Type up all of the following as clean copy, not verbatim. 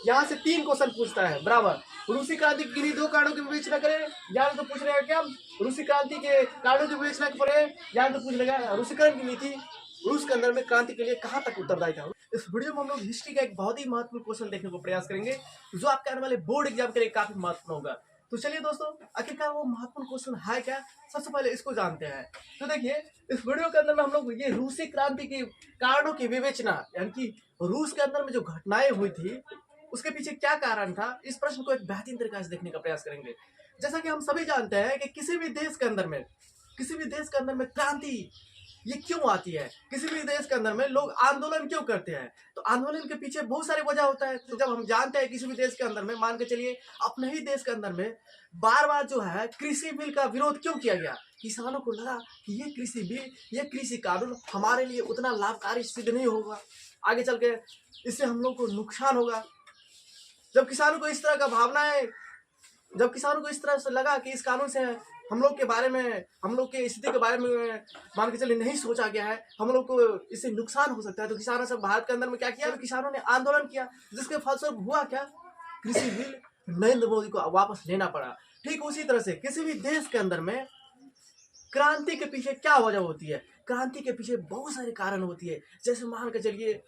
यहाँ से 3 क्वेश्चन पूछता है बराबर। रूसी क्रांति की किन्हीं 2 कारणों की विवेचना करें, या तो पूछ रहे हैं क्या रूसी क्रांति के कारणों की विवेचना करें, या तो पूछ लेगा रूसीकरण की नीति रूस के अंदर में क्रांति के लिए कहाँ तक उत्तरदायी था। इस वीडियो में हम लोग हिस्ट्री का एक बहुत ही महत्वपूर्ण क्वेश्चन देखने को प्रयास करेंगे, जो आपके आने वाले बोर्ड एग्जाम के लिए काफी महत्वपूर्ण होगा। तो चलिए दोस्तों, आखिरकार वो महत्वपूर्ण क्वेश्चन है क्या, सबसे पहले इसको जानते हैं। तो देखिए, इस वीडियो के अंदर में हम लोग ये रूसी क्रांति के कारणों की विवेचना, यानी कि रूस के अंदर में जो घटनाएं हुई थी उसके पीछे क्या कारण था, इस प्रश्न को एक बेहतरीन तरीके से देखने का प्रयास करेंगे। जैसा कि हम सभी जानते हैं कि किसी भी देश के अंदर में क्रांति ये क्यों आती है, किसी भी देश के अंदर में लोग आंदोलन क्यों करते हैं, तो आंदोलन के पीछे बहुत सारी वजह होता है। तो जब हम जानते हैं किसी भी देश के अंदर में, मान के चलिए अपने ही देश के अंदर में बार बार जो है कृषि बिल का विरोध क्यों किया गया, किसानों को लगा कि ये कृषि बिल, ये कृषि कानून हमारे लिए उतना लाभकारी सिद्ध नहीं होगा, आगे चल के इससे हम लोग को नुकसान होगा। जब किसानों को इस तरह का भावनाएं, जब किसानों को इस तरह से लगा कि इस कानून से हम लोग के बारे में, हम लोग के स्थिति के बारे में मान के चलिए नहीं सोचा गया है, हम लोग को इससे नुकसान हो सकता है, तो किसानों से भारत के अंदर में क्या किया, तो किसानों ने आंदोलन किया, जिसके फलस्वरूप हुआ क्या, कृषि बिल नरेंद्र मोदी को वापस लेना पड़ा। ठीक उसी तरह से किसी भी देश के अंदर में क्रांति के पीछे क्या वजह होती है, क्रांति के पीछे बहुत सारे कारण होती है। जैसे मान के चलिए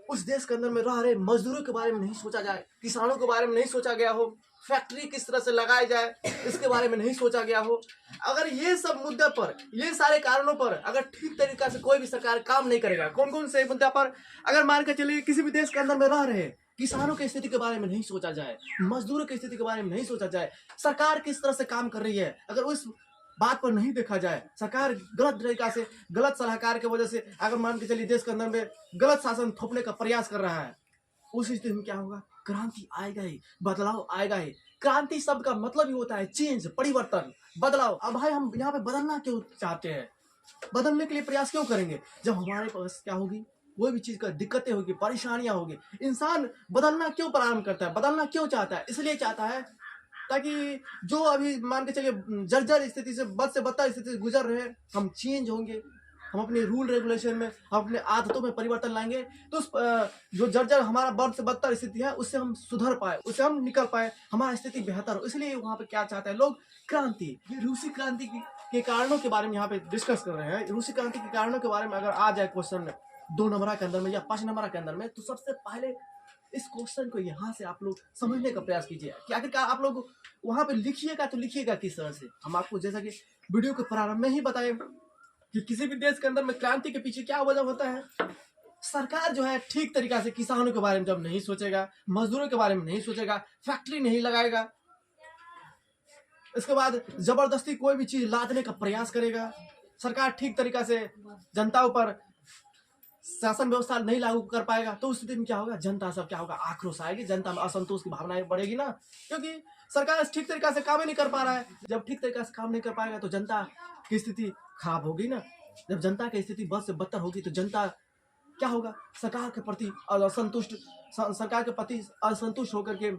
उस देश के अंदर में रह रहे मजदूरों के बारे में नहीं सोचा जाए, किसानों के बारे में नहीं सोचा गया हो, फैक्ट्री किस तरह से लगाई जाए इसके बारे में नहीं सोचा गया हो। अगर ये सब मुद्दे पर, ये सारे कारणों पर अगर ठीक तरीका से कोई भी सरकार काम नहीं करेगा, कौन कौन से मुद्दे पर, अगर मान के चलिए किसी भी देश के अंदर में रह रहे किसानों की स्थिति के बारे में नहीं सोचा जाए, मजदूरों की स्थिति के बारे में नहीं सोचा जाए, सरकार किस तरह से काम कर रही है अगर उस बात पर नहीं देखा जाए, सरकार गलत तरीका से, गलत सलाहकार की वजह से अगर मान के चलिए देश के अंदर में गलत शासन थोपने का प्रयास कर रहा है, उस स्थिति में क्या होगा, क्रांति आएगा ही, बदलाव आएगा ही। क्रांति शब्द का मतलब ही होता है चेंज, परिवर्तन, बदलाव। अब भाई हम यहाँ पे बदलना क्यों चाहते हैं, बदलने के लिए प्रयास क्यों करेंगे, जब हमारे पास क्या होगी, कोई भी चीज का दिक्कतें होगी, परेशानियां होगी। इंसान बदलना क्यों प्रारंभ करता है, बदलना क्यों चाहता है, इसलिए चाहता है ताकि जो अभी मान के चलिए जर्जर स्थिति से, बद से बदतर स्थिति से गुजर रहे हैं, हम चेंज होंगे, हम अपने रूल रेगुलेशन में, हम अपने आदतों में परिवर्तन लाएंगे, तो उस जो जर्जर हमारा बद से बदतर स्थिति है उससे हम सुधर पाए, उससे हम निकल पाए, हमारी स्थिति बेहतर हो। इसलिए वहाँ पे क्या चाहते हैं लोग, क्रांति। ये रूसी क्रांति के कारणों के बारे में यहाँ पे डिस्कस कर रहे हैं। रूसी क्रांति के कारणों के बारे में अगर आ जाए क्वेश्चन 2 नंबर के अंदर में या 5 नंबर के अंदर में, तो सबसे पहले इस क्वेश्चन को यहाँ से आप लोग समझने का प्रयास कीजिए कि आखिरकार आप लोग वहां पे लिखिएगा तो लिखिएगा किस तरह से। हम आपको जैसा कि वीडियो के प्रारंभ में ही बताए कि किसी भी देश के अंदर में क्रांति के पीछे क्या वजह होता है, सरकार जो है ठीक तरीका से किसानों के बारे में जब नहीं सोचेगा, मजदूरों के बारे में नहीं सोचेगा, फैक्ट्री नहीं लगाएगा, इसके बाद जबरदस्ती कोई भी चीज लादने का प्रयास करेगा, सरकार ठीक तरीका से जनताओं पर शासन व्यवस्था नहीं लागू कर पाएगा, तो उस स्थिति में क्या होगा, जनता सब क्या होगा, आक्रोश आएगी, जनता में असंतोष की भावनाएं बढ़ेगी ना, क्योंकि सरकार ठीक तरीका से काम ही नहीं कर पा रहा है। जब ठीक तरीका से काम नहीं कर पाएगा तो जनता की स्थिति खराब होगी ना। जब जनता की स्थिति बद से बदतर होगी तो जनता क्या होगा, सरकार के प्रति असंतुष्ट, सरकार के प्रति असंतुष्ट होकर के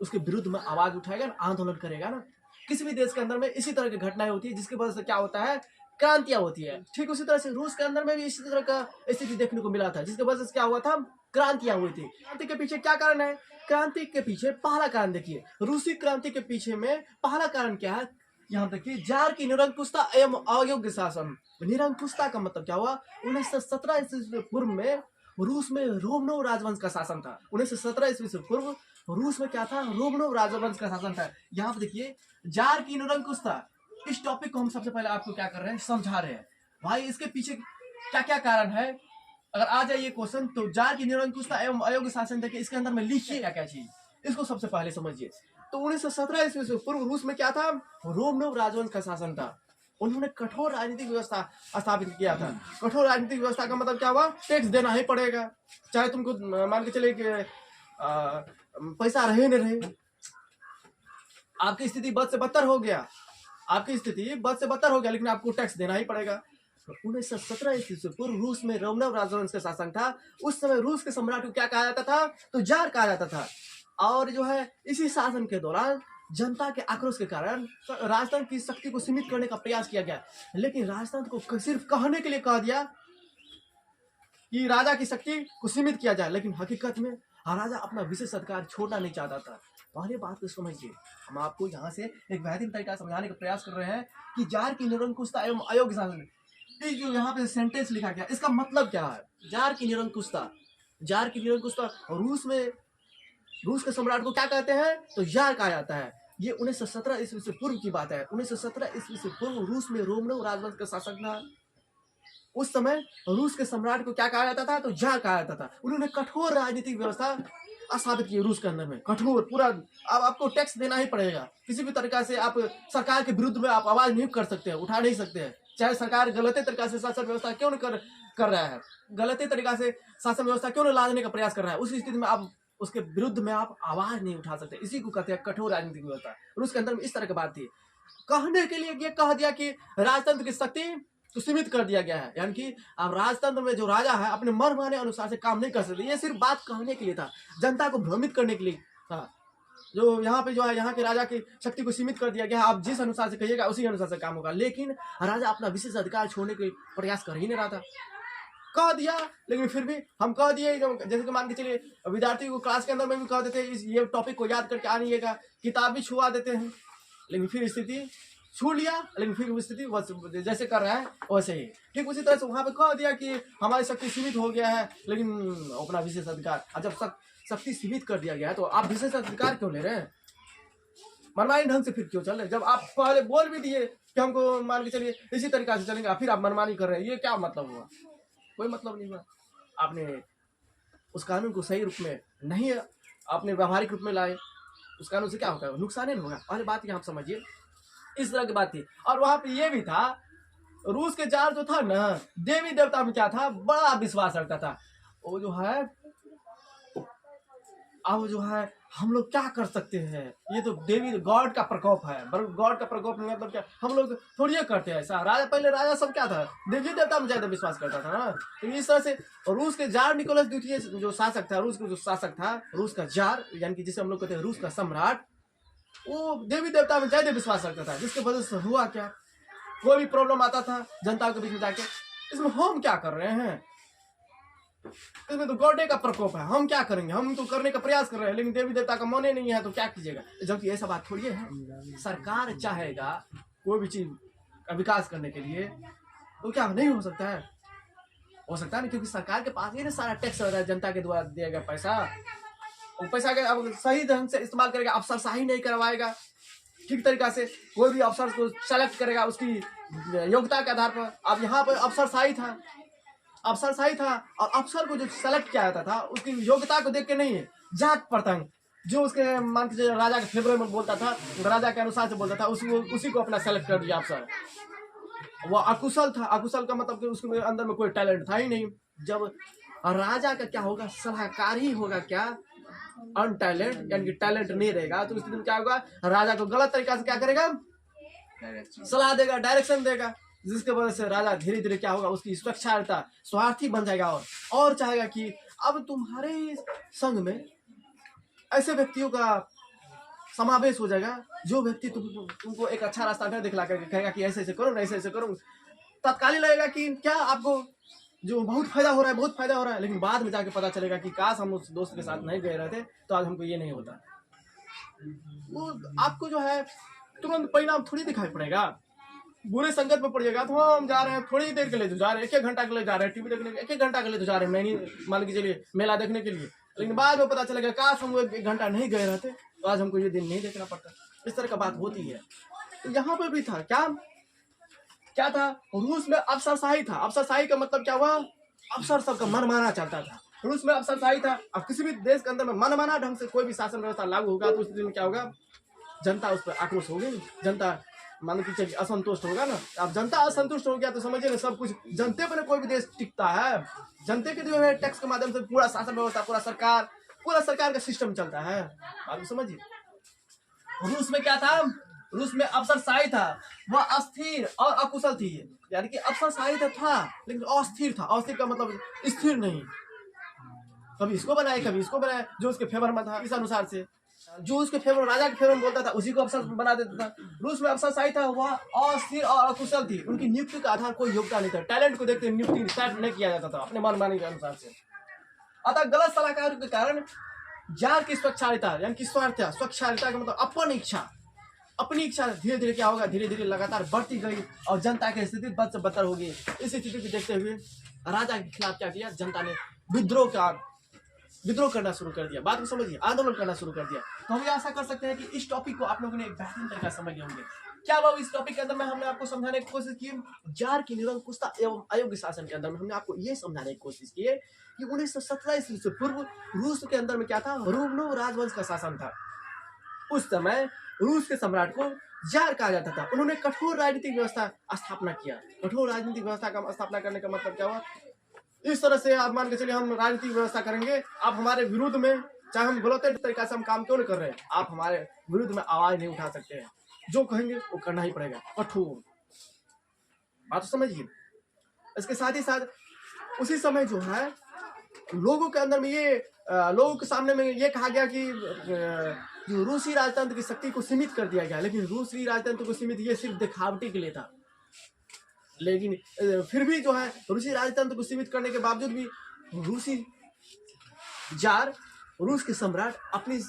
उसके विरुद्ध में आवाज उठाएगा ना, आंदोलन करेगा ना। किसी भी देश के अंदर में इसी तरह की घटनाएं होती है जिसकी वजह से क्या होता है, क्रांतियां होती है। ठीक उसी तरह से रूस के अंदर में भी इसी तरह का स्थिति देखने को मिला था, जिसकी वजह से क्या हुआ था, क्रांतियां हुई थी। क्रांति के पीछे क्या कारण है, क्रांति के पीछे पहला कारण देखिए, रूसी क्रांति के पीछे में पहला कारण क्या है, यहाँ देखिए, जार की निरंकुशता एवं अयोग्य शासन। निरंकुशता का मतलब क्या हुआ, 1917 ईस्वी पूर्व में रूस में रोमनोव राजवंश का शासन था। 1917 ईस्वी से पूर्व रूस में क्या था, रोमनोव राजवंश का शासन था। यहाँ पे देखिए, जार की निरंकुशता, इस टॉपिक को हम सबसे पहले आपको क्या कर रहे हैं, समझा रहे हैं। भाई इसके पीछे क्या क्या कारण है, अगर आ जाए ये क्वेश्चन, तो जार की निरंकुशता एवं अयोग्य शासन देखिए, इसके अंदर में लिखिए क्या क्या चीज, इसको सबसे पहले समझिए। तो 1917 ईस्वी से पूर्व रूस में क्या था, रोमनोव राजवंश का शासन था। उन्होंने कठोर राजनीतिक व्यवस्था स्थापित किया था। कठोर राजनीतिक व्यवस्था का मतलब क्या हुआ, टैक्स देना ही पड़ेगा, चाहे तुमको मान के चले कि पैसा रहे न रहे। आपकी स्थिति बद से बदतर हो गया, आपकी स्थिति बद से बदतर हो गया, लेकिन आपको टैक्स देना ही पड़ेगा। 1917 ईस्वी से पूर्व रूस में रोमनोव राजवंश का शासन था। उस समय रूस के सम्राट को क्या कहा जाता था, तो जार कहा जाता था। और जो है इसी शासन के दौरान जनता के आक्रोश के कारण राजतंत्र की शक्ति को सीमित करने का प्रयास किया गया, लेकिन राजतंत्र को सिर्फ कहने के लिए कह दिया कि राजा की शक्ति को सीमित किया जाए, लेकिन हकीकत में राजा अपना विशेष अधिकार छोड़ना नहीं चाहता था। पहले बात को समझिए, हम आपको यहाँ से एक बेहतरीन तरीका समझाने का प्रयास कर रहे हैं कि जार की निरंकुशता एवं अयोग्य शासन, ये जो यहाँ पे सेंटेंस लिखा गया इसका मतलब क्या है? जार की निरंकुशता, जार की निरंकुशता रूस के सम्राट को क्या कहते हैं? तो जार कहा जाता है। ये 1917 ईस्वी से पूर्व की बात है। 1917 ईस्वी से पूर्व रूस में रोमनों राजवंश का शासक था। उस समय रूस के सम्राट को क्या कहा जाता था? तो जार कहा जाता था। उन्होंने कठोर राजनीतिक व्यवस्था स्थापित की रूस के अंदर में, कठोर पूरा। अब आपको टैक्स देना ही पड़ेगा, किसी भी तरीका से आप सरकार के विरुद्ध में आप आवाज नहीं कर सकते हैं, उठा नहीं सकते हैं, चाहे सरकार गलत तरीका से शासन व्यवस्था क्यों न कर रहा है, गलत तरीका से शासन व्यवस्था क्यों न लादने का प्रयास कर रहा है, उस स्थिति में आप उसके विरुद्ध में आप आवाज नहीं उठा सकते। इसी को कहते हैं कठोर राजनीतिक व्यवस्था। रूस के अंदर में इस तरह की बात थी। कहने के लिए ये कह दिया कि राजतंत्र की शक्ति तो सीमित कर दिया गया है, यानी कि अब राजतंत्र में जो राजा है अपने मन माने अनुसार से काम नहीं कर सकते। ये सिर्फ बात कहने के लिए था, जनता को भ्रमित करने के लिए था। जो यहाँ पे जो है यहाँ के राजा की शक्ति को सीमित कर दिया गया है, आप जिस अनुसार से कहिएगा उसी अनुसार से काम होगा। लेकिन राजा अपना विशेष अधिकार छोड़ने के प्रयास कर ही नहीं रहा था। कह दिया, लेकिन फिर भी हम कह दिए, जैसे कि मान के चलिए विद्यार्थी को क्लास के अंदर में भी कह देते हैं ये टॉपिक को याद करके आनिएगा, किताब भी छुआ देते हैं, लेकिन फिर स्थिति छू लिया, लेकिन फिर स्थिति जैसे कर रहा है वैसे ही। ठीक उसी तरह से वहां पे कह दिया कि हमारी शक्ति सीमित हो गया है, लेकिन अपना विशेष अधिकार, जब शक्ति सीमित कर दिया गया है तो आप विशेष अधिकार क्यों ले रहे हैं? मनमानी ढंग से फिर क्यों चल रहे? जब आप पहले बोल भी दिए कि हमको मान के चलिए इसी तरीका से चलेंगे, फिर आप मनमानी कर रहे हैं, ये क्या मतलब हुआ? कोई मतलब नहीं हुआ। आपने उस कानून को सही रूप में नहीं अपने व्यवहारिक रूप में लाए, उस कानून से क्या होगा? नुकसान ही होगा। पहले बात यहाँ समझिए, इस तरह की बात थी। और वहां पे ये भी था, रूस के जार जो था ना, देवी देवता में क्या था? बड़ा विश्वास रखता था। वो जो है अब जो है हम लोग क्या कर सकते हैं, ये तो देवी गॉड का प्रकोप है। गॉड का प्रकोप मतलब क्या? हम लोग थोड़ी करते हैं ऐसा। पहले राजा सब क्या था? देवी देवता में ज्यादा विश्वास करता था ना। तो इस तरह से रूस के जार निकोलस द्वितीय जो शासक था, रूस का जो शासक था, रूस का जार यानी कि जिसे हम लोग कहते हैं रूस का सम्राट, वो देवी देवता में ज्यादा विश्वास रखता था। जिसके वजह से हुआ क्या, कोई भी प्रॉब्लम आता था जनता के बीच में जाके, इसमें हम क्या कर रहे हैं? इसमें तो गॉड का प्रकोप है, हम क्या करेंगे? हम तो करने का प्रयास कर रहे हैं, लेकिन देवी देवता का मन ही नहीं है तो क्या कीजिएगा? जबकि ऐसा बात थोड़ी है। सरकार चाहेगा कोई भी चीज का विकास करने के लिए तो क्या नहीं हो सकता है? हो सकता है ना, क्योंकि सरकार के पास ही ना सारा टैक्स हो रहा है, जनता के द्वारा दिया गया पैसा। वो पैसा के अब सही ढंग से इस्तेमाल करेगा, अफसरशाही नहीं करवाएगा ठीक तरीका से, कोई भी अफसर को सेलेक्ट करेगा उसकी योग्यता के आधार पर। अब यहाँ पर अफसरशाही था, और अफसर को जो सेलेक्ट किया जाता था उसकी योग्यता को देख के नहीं है, जात परतंग जो उसके मान के राजा के फेवर में बोलता था, राजा के अनुसार से बोलता था, उसी को अपना सेलेक्ट कर दिया अफसर। वो अकुशल था, अकुशल का मतलब कि उसके अंदर में कोई टैलेंट था ही नहीं। जब राजा का क्या होगा? सलाहकार ही होगा क्या? अनटैलेंट, यानी कि टैलेंट नहीं रहेगा तो उस दिन क्या होगा? राजा को गलत तरीका से क्या करेगा? सलाह देगा, डायरेक्शन देगा, जिसके वजह से राजा धीरे धीरे क्या होगा? उसकी स्वच्छता स्वार्थी बन जाएगा और चाहेगा कि अब तुम्हारे संग में ऐसे व्यक्तियों का समावेश हो जाएगा जो व्यक्ति तुमको एक अच्छा रास्ता नहीं दिखला करके कहेगा कि ऐसे ऐसे करो, ऐसे ऐसे करो। तत्कालीन लगेगा कि क्या आपको जो बहुत फायदा हो रहा है, लेकिन बाद में जाके पता चलेगा कि काश हम उस दोस्त के साथ नहीं गए रहते तो आज हमको ये नहीं होता। वो आपको जो है तुरंत परिणाम थोड़ी दिखाई पड़ेगा, बुरे संगत में पड़िएगा। तो हम जा रहे हैं थोड़ी देर के लिए तो जा रहे हैं, 1-1 घंटा के लिए जा रहे हैं, टीवी देखने के 1-1 घंटा के लिए तो जा रहे हैं, मैंने मान के चलिए मेला देखने के लिए, लेकिन बाद में पता चलेगा काश हम 1 घंटा नहीं गए रहते तो आज हमको ये दिन नहीं देखना पड़ता। इस तरह का बात होती है। तो यहाँ पर भी था क्या था? रूस में अफसरशाही था। अफसरशाही का मतलब क्या हुआ? अफसर सबका मन माना चलता था। रूस में अफसरशाही था। अब किसी भी देश के अंदर में मनमाना ढंग से कोई भी शासन व्यवस्था लागू होगा तो उस दिन में क्या होगा? जनता उस पर आक्रोश होगी, जनता मान के चलिए असंतुष्ट होगा ना। अब जनता असंतुष्ट हो गया तो समझिए ना, सब कुछ जनते पर कोई भी देश टिकता है। जनते के जो है टैक्स के माध्यम से पूरा शासन व्यवस्था, पूरा सरकार का सिस्टम चलता है। बात समझिए। रूस में क्या था? रूस में अफसरशाही था, वह अस्थिर और अकुशल थी। यानी कि अफसरशाही था लेकिन अस्थिर था। अस्थिर का मतलब स्थिर नहीं, कभी इसको बनाए कभी इसको बनाए, जो उसके फेवर में था इस अनुसार से, जो उसके फेवर राजा के फेवर में बोलता था उसी को अफसर बना देता था। रूस में अफसरशाही था, वह अस्थिर और अकुशल थी। उनकी नियुक्ति का आधार कोई योग्यता नहीं था, टैलेंट को देखते नियुक्ति सेट नहीं किया जाता था अपने मनमानी के अनुसार से। अतः गलत सलाहकार के कारण जार की स्वच्छालिता यानी कि स्वार्थता, स्वच्छालिता का मतलब अपनी इच्छा धीरे धीरे क्या होगा, धीरे धीरे लगातार बढ़ती गई और जनता की स्थिति बद से बदतर होगी। इस स्थिति को देखते हुए राजा के खिलाफ क्या किया, जनता ने विद्रोह करना शुरू कर दिया। बात को समझिए, आंदोलन करना शुरू कर दिया। तो हम ये आशा कर सकते हैं कि इस टॉपिक को आप लोगों ने एक बेहतरीन तरीका से समझ होंगे। क्या हुआ इस टॉपिक के अंदर में हमने आपको समझाने की कोशिश की, जार की निरंकुशता एवं अयोग्य शासन के अंदर में हमने आपको ये समझाने की कोशिश की है कि 1917 ईस्वी से पूर्व रूस के अंदर में क्या था, रोमनोव राजवंश का शासन था। उस समय रूस के सम्राट को जार कहा जाता था। उन्होंने कठोर राजनीतिक व्यवस्था स्थापना किया। कठोर राजनीतिक व्यवस्था का स्थापना करने का मतलब क्या हुआ, इस तरह से आप मान के चलिए हम राजनीतिक व्यवस्था करेंगे, आप हमारे विरुद्ध में चाहे हम गलत तरीका से हम काम क्यों नहीं कर रहे हैं, आप हमारे विरुद्ध में आवाज नहीं उठा सकते हैं, जो कहेंगे वो करना ही पड़ेगा, कठोर। बात तो समझिए। इसके साथ ही साथ उसी समय जो है लोगों के अंदर में ये लोगों के सामने में ये कहा गया कि जो रूसी राजतंत्र की शक्ति को सीमित कर दिया गया, लेकिन रूसी राजतंत्र को सीमित ये सिर्फ दिखावटी के लिए था। लेकिन फिर भी जो है रूसी राजतंत्र को सीमित करने के बावजूद भी रूसी जार, रूस के सम्राट अपनी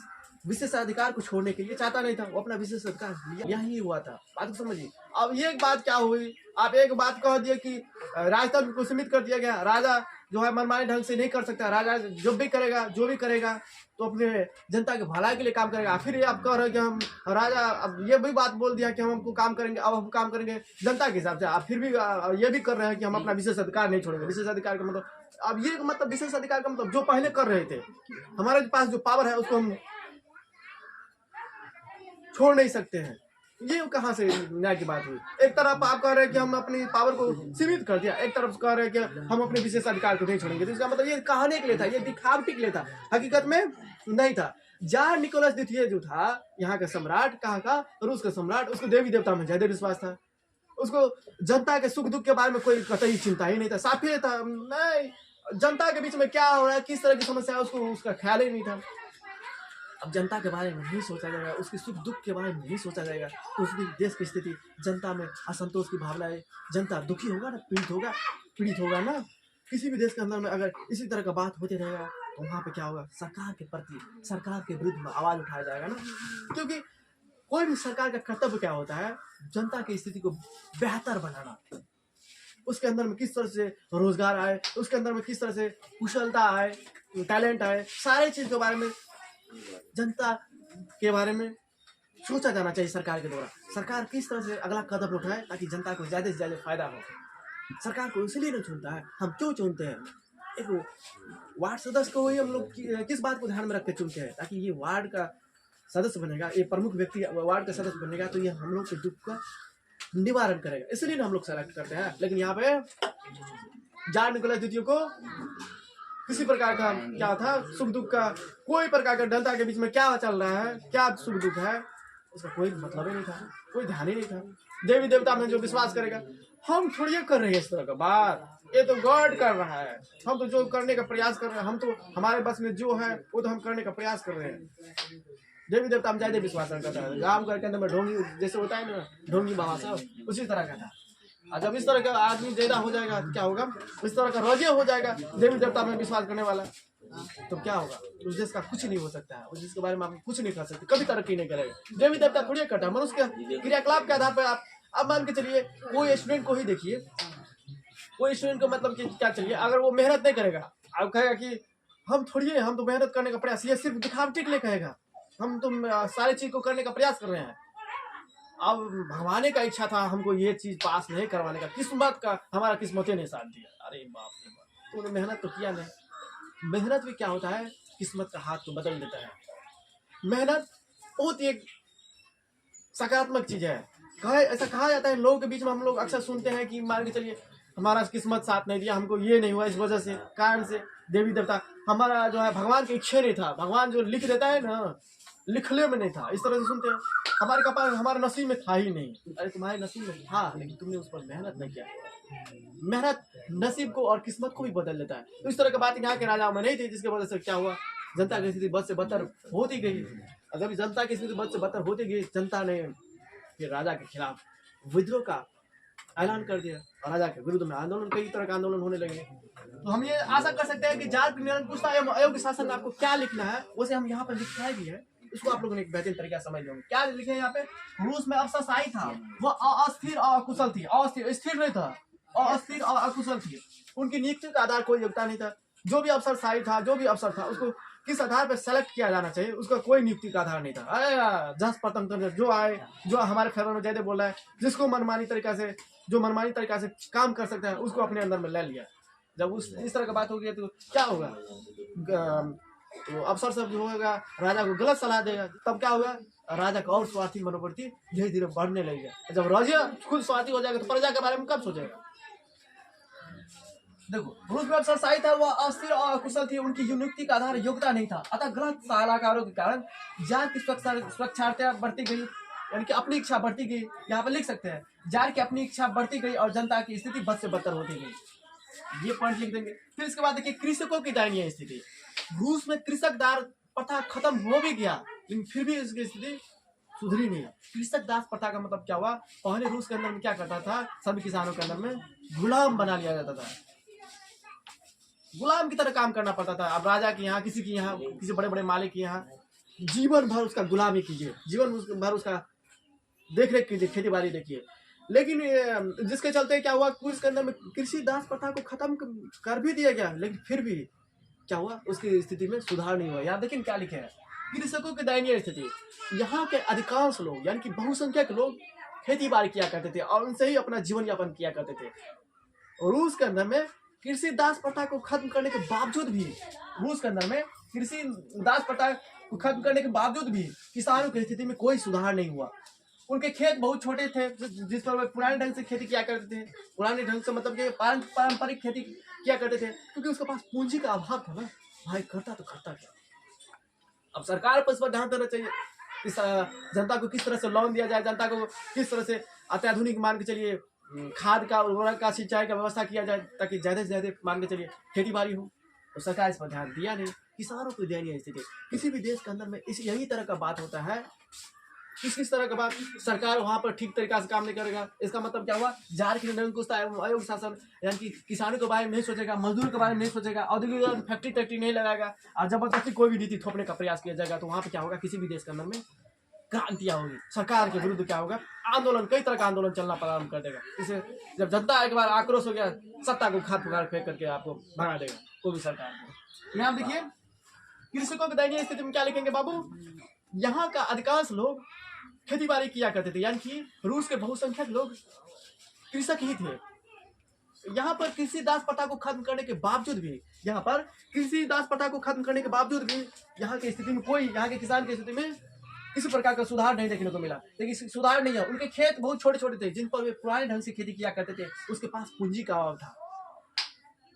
विशेषाधिकार को छोड़ने के लिए चाहता नहीं था, वो अपना विशेषाधिकार लिया, यही हुआ था। बात को समझिए। अब ये एक बात क्या हुई, आप एक बात कह दिए कि राजतंत्र को सीमित कर दिया गया, राजा जो है मनमाने ढंग से नहीं कर सकता, राजा जो भी करेगा तो अपने जनता के भलाई के लिए काम करेगा। फिर आप कह रहे हैं कि हम राजा, अब ये भी बात बोल दिया कि हम हमको काम करेंगे, अब हम काम करेंगे जनता के हिसाब से। आप फिर भी ये भी कर रहे हैं कि हम अपना विशेष अधिकार नहीं छोड़ेंगे। विशेष अधिकार का मतलब, अब ये मतलब विशेष अधिकार का मतलब जो पहले कर रहे थे, हमारे पास जो पावर है उसको हम छोड़ नहीं सकते हैं। ये कहाँ से न्याय की बात हुई। एक तरफ आप कह रहे हैं कि हम अपनी पावर को सीमित कर दिया, एक तरफ कह रहे हैं कि हम अपने विशेष अधिकार को नहीं छोड़ेंगे। तो इसका मतलब ये कहने के लिए था, ये दिखावटी के लिए था, हकीकत में नहीं था। जार निकोलस द्वितीय जो था यहाँ का सम्राट, कहाँ का, रूस का सम्राट, उसको देवी देवता में ज्यादा विश्वास था। उसको जनता के सुख दुख के बारे में कोई कतई चिंता ही नहीं था, साफ ही था। नहीं, जनता के बीच में क्या हो रहा है, किस तरह की समस्या है, उसको उसका ख्याल ही नहीं था। अब जनता के बारे में नहीं सोचा जाएगा, उसके सुख दुख के बारे में नहीं सोचा जाएगा, तो उसकी देश की स्थिति, जनता में असंतोष की भावना है, जनता दुखी होगा ना, पीड़ित होगा ना। किसी भी देश के अंदर में अगर इसी तरह का बात होते रहेगा तो वहाँ पे क्या होगा, सरकार के प्रति, सरकार के विरुद्ध में आवाज उठाया जाएगा ना। क्योंकि कोई भी सरकार का कर्तव्य क्या होता है, जनता की स्थिति को बेहतर बनाना, उसके अंदर में किस तरह से रोजगार आए, उसके अंदर में किस तरह से कुशलता आए, टैलेंट आए, सारे चीज के बारे में, जनता के बारे में सोचा जाना चाहिए सरकार के द्वारा। सरकार किस तरह से अगला कदम उठाए ताकि जनता को ज्यादा से ज्यादा फायदा हो। सरकार को इसलिए नहीं चुनता है, हम क्यों चुनते हैं, एक वार्ड सदस्य को ही हम लोग किस बात को ध्यान में रख के चुनते हैं, ताकि ये वार्ड का सदस्य बनेगा, ये प्रमुख व्यक्ति वार्ड का सदस्य बनेगा तो ये हम लोग के दुख का निवारण करेगा, इसलिए हम लोग सेलेक्ट करते हैं। लेकिन यहाँ पे जार निकोलस द्वितीय को किसी प्रकार का क्या था, सुख दुख का कोई प्रकार का, जनता के बीच में क्या चल रहा है, क्या सुख दुख है, उसका कोई मतलब ही नहीं था, कोई ध्यान ही नहीं था। देवी देवता में जो विश्वास करेगा, हम थोड़ी कर रहे हैं इस तरह का बात, ये तो गॉड कर रहा है, हम तो जो करने का प्रयास कर रहे हैं, हम तो हमारे बस में जो है वो तो हम करने का प्रयास कर रहे हैं। देवी देवता हम ज्यादा विश्वास करता है। गाँव घर के अंदर में ढोंगी जैसे होता है ना, ढोंगी बाबा सब उसी तरह का था। और जब इस तरह का आदमी ज्यादा हो जाएगा क्या होगा, इस तरह का रोजे हो जाएगा देवी देवता में विश्वास करने वाला, तो क्या होगा, उस देश का कुछ नहीं हो सकता है, उस देश के बारे में आप कुछ नहीं कर सकते, कभी तरक्की नहीं करेगा। देवी देवता थोड़ी करता है, मनुष्य के क्रियाकलाप के आधार पर आप मान के चलिए, कोई स्टूडेंट को ही देखिए, कोई स्टूडेंट को मतलब कि क्या चलिए, अगर वो मेहनत नहीं करेगा, आप कहेगा कि हम तो मेहनत करने का प्रयास, ये सिर्फ दिखावटी के लिए कहेगा, हम तो सारी चीज को करने का प्रयास कर रहे हैं। अब भगवान का इच्छा था हमको ये चीज पास नहीं करवाने का, किस्मत का हमारा किस्मत ने साथ दिया। अरे बाप रे बाप, तूने मेहनत तो किया नहीं। मेहनत भी क्या होता है, किस्मत का हाथ को बदल देता है। मेहनत बहुत एक सकारात्मक चीज है। ऐसा कहा जाता है, लोगों के बीच में हम लोग अक्सर सुनते हैं कि मान के चलिए हमारा किस्मत साथ नहीं दिया, हमको ये नहीं हुआ, इस वजह से कारण से देवी देवता, हमारा जो है भगवान की इच्छा नहीं था, भगवान जो लिख देता है ना, लिखले में नहीं था, इस तरह से सुनते हैं। हमारे कपाल हमारे नसीब में था ही नहीं। अरे तुम्हारे नसीब में था, लेकिन तुमने उस पर मेहनत नहीं किया। मेहनत नसीब को और किस्मत को भी बदल देता है। तो इस तरह की बात यहाँ के राजाओं में नहीं थी, जिसकी वजह से क्या हुआ, जनता की स्थिति बद से बदतर होती गई। अगर जनता की स्थिति बद से बदतर होती गई, जनता ने फिर राजा के खिलाफ विद्रोह का ऐलान कर दिया और राजा के विरुद्ध में आंदोलन, कई तरह का आंदोलन होने लगे। तो हम ये आशा कर सकते हैं कि जाट निरंकुशता एवं अयोग्य शासन में आपको क्या लिखना है, उसे हम यहाँ पर लिखा भी है, इसको आप लोगों ने एक बेहतरीन तरीका समझ लोगे। क्या लिखे हैं यहाँ पे? रूस में अफसरशाही था, वह अस्थिर और अकुशल थी। अस्थिर, स्थिर नहीं था, अस्थिर और अकुशल थी। उनकी नियुक्ति का आधार कोई योग्यता नहीं था। जो भी अफसरशाही था, जो भी अफसर था, उसको किस आधार पर सेलेक्ट किया जाना चाहिए, उसका कोई नियुक्ति का आधार नहीं था। अरे जस पतंग जो आए, जो हमारे फेवर में जयदेव बोल रहा है, जिसको मनमानी तरीका से, जो मनमानी तरीका से काम कर सकते हैं, उसको अपने अंदर में ले लिया। जब उस इस तरह का बात होगी तो क्या होगा? तो अफसर सब जो होगा राजा को गलत सलाह देगा, तब क्या होगा? राजा का और स्वार्थी मनोवृत्ति धीरे धीरे बढ़ने लगेगा। जब राजा खुद स्वार्थी हो जाएगा तो प्रजा के बारे में कब सोचेगा? देखो, रूस में अफसरशाही था, वह अस्थिर और अकुशल थी। उनकी नियुक्ति का आधार योग्यता नहीं था। अतः गलत सलाहकारों के कारण जार की स्वच्छता बढ़ती गई, यानी कि अपनी इच्छा बढ़ती गई। यहाँ पर लिख सकते हैं, जार की अपनी इच्छा बढ़ती गई और जनता की स्थिति बद से बदतर होती गई। ये पॉइंट लिख देंगे। फिर इसके बाद देखिए, कृषकों की दयनीय स्थिति। रूस में कृषक दास प्रथा खत्म हो भी गया, लेकिन फिर भी इसकी स्थिति सुधरी नहीं। कृषक दास प्रथा का मतलब क्या हुआ? पहले रूस के अंदर में क्या करता था? सभी किसानों के अंदर में गुलाम बना लिया जाता था, गुलाम की तरह काम करना पड़ता था। अब राजा के यहाँ, किसी के यहाँ, किसी बड़े बड़े मालिक के यहाँ जीवन भर उसका गुलामी कीजिए, जीवन भर उसका देख रेख कीजिए, खेती बाड़ी देखिए। लेकिन जिसके चलते क्या हुआ, कुछ के अंदर में कृषि दास प्रथा को खत्म कर भी दिया गया, लेकिन फिर भी क्या हुआ? उसकी स्थिति में सुधार नहीं हुआ। यहाँ देखिए क्या लिखे है, कृषकों की दयनीय स्थिति। यहाँ के अधिकांश लोग, यानी कि बहुसंख्यक लोग खेती बाड़ी किया करते थे और उनसे ही अपना जीवन यापन किया करते थे। रूस के अंदर में कृषि दास प्रथा को खत्म करने के बावजूद भी, रूस के अंदर में कृषि दास प्रथा को खत्म करने के बावजूद भी किसानों की स्थिति में कोई सुधार नहीं हुआ। उनके खेत बहुत छोटे थे, जिस पर वे पुराने ढंग से खेती किया करते थे। पुराने ढंग से मतलब कि पारंपरिक खेती किया करते थे, क्योंकि उसके पास पूंजी का अभाव था ना। भाई करता तो करता क्या? अब सरकार पर इस पर ध्यान देना चाहिए। इस जनता को किस तरह से लोन दिया जाए, जनता को किस तरह से अत्याधुनिक मान के चलिए खाद का, उर्वरक का, सिंचाई का व्यवस्था किया जाए, ताकि ज्यादा से ज्यादा मान के चलिए खेती बाड़ी हो। तो सरकार इस पर ध्यान दिया नहीं। किसानों को दयनीय स्थिति। किसी भी देश के अंदर में इस यही तरह का बात होता है। किस तरह का बात? सरकार वहां पर ठीक तरीका से काम नहीं करेगा, इसका मतलब क्या हुआ? जार की निरंकुशता एवं अयोग्य शासन, यानी कि किसानों के बारे में नहीं सोचेगा, मजदूर के बारे में नहीं सोचेगा, औद्योगिक फैक्ट्री नहीं लगाएगा और जबरदस्ती कोई भी नीति थोपने का प्रयास किया जाएगा, तो वहां पर क्या होगा? किसी भी देश के अंदर में क्रांतियां होगी। सरकार के विरुद्ध क्या होगा? आंदोलन, कई तरह का आंदोलन चलना प्रारंभ कर देगा। इसे जब जनता एक बार आक्रोश हो गया, सत्ता को खाद पुकार फेंक करके आपको भगा देगा कोई भी सरकार को। यहाँ देखिए, कृषकों की दयनीय स्थिति में क्या लिखेंगे बाबू? यहाँ का अधिकांश लोग खेती बाड़ी किया करते थे, यानी कि रूस के बहुसंख्यक लोग कृषक ही थे। यहाँ पर कृषि दास प्रथा को खत्म करने के बावजूद भी, यहाँ पर कृषि दास प्रथा को खत्म करने के बावजूद भी यहाँ की स्थिति में कोई, यहाँ के किसान की स्थिति में किसी प्रकार का सुधार नहीं देखने को मिला। लेकिन सुधार नहीं है। उनके खेत बहुत छोटे छोटे थे, जिन पर वे पुराने ढंग से खेती किया करते थे। उसके पास पूंजी का अभाव था,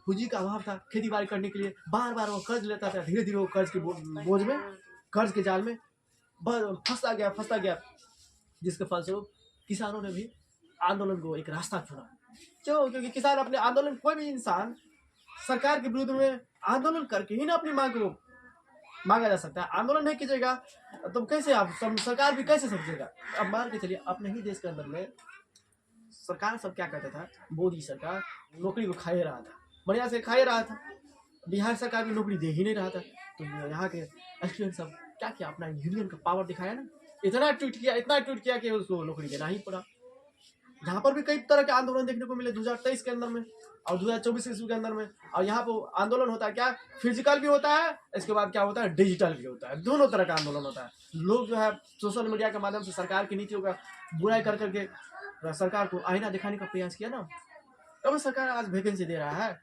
पूंजी का अभाव था खेती बाड़ी करने के लिए। बार बार वो कर्ज लेता था, धीरे धीरे वो कर्ज के बोझ में, कर्ज के जाल में फंसता गया, जिसके फलस्वरूप किसानों ने भी आंदोलन को एक रास्ता चुना। क्यों? क्योंकि किसान अपने आंदोलन, कोई भी इंसान सरकार के विरुद्ध में आंदोलन करके ही ना अपनी मांग को मांगा जा सकता है। आंदोलन नहीं कीजिएगा तो कैसे आप सरकार भी कैसे समझेगा? अब मान के चलिए अपने ही देश के अंदर में सरकार सब क्या कहता था? मोदी सरकार नौकरी को खा ही रहा था, बढ़िया से खा ही रहा था। बिहार सरकार भी नौकरी दे ही नहीं रहा था। तो यहाँ के स्टूडेंट सब क्या किया? अपना यूनियन का पावर दिखाया ना, इतना ट्वीट किया कि उसको नौकरी देना ही पड़ा। यहाँ पर भी कई तरह के आंदोलन देखने को मिले 2023 के अंदर में और 2024 ईस्वी के अंदर में। और यहाँ पर आंदोलन होता है क्या? फिजिकल भी होता है, इसके बाद क्या होता है? डिजिटल भी होता है। दोनों तरह का आंदोलन होता है। लोग जो है सोशल मीडिया के माध्यम से सरकार की नीतियों का बुराई कर करके सरकार को आईना दिखाने का प्रयास किया ना, तब सरकार आज वैकेंसी दे रहा है।